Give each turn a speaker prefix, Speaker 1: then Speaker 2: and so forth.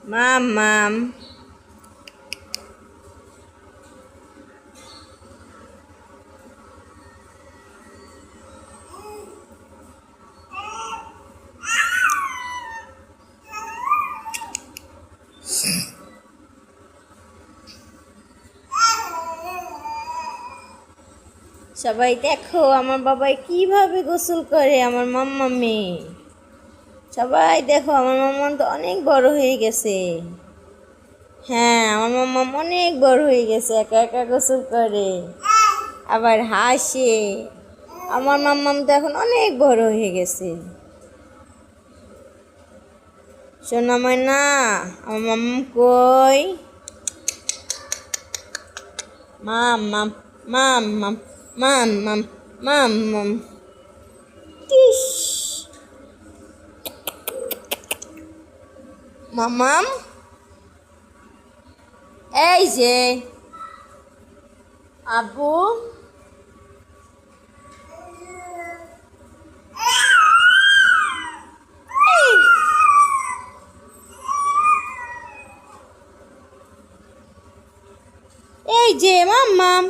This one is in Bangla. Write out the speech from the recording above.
Speaker 1: মাম্মাম। সবাই দেখো আমার বাবাই কিভাবে গোসল করে আমার মাম্মামে। সবাই দেখো আমার মাম্মাম তো অনেক বড় হয়ে গেছে। হ্যাঁ, আমার মাম্মাম অনেক বড় হয়ে গেছে, একা একা গোসল করে আবার হাসে। আমার মাম্মাম তো এখন অনেক বড় হয়ে গেছে। সোনা ময়না, আমার মাম্মাম কই? মাম্মাম মাম্মাম মাম্মাম মাম্মাম। টিস। মাম্মাম, এই যে আব্বু। এই যে মাম্মাম।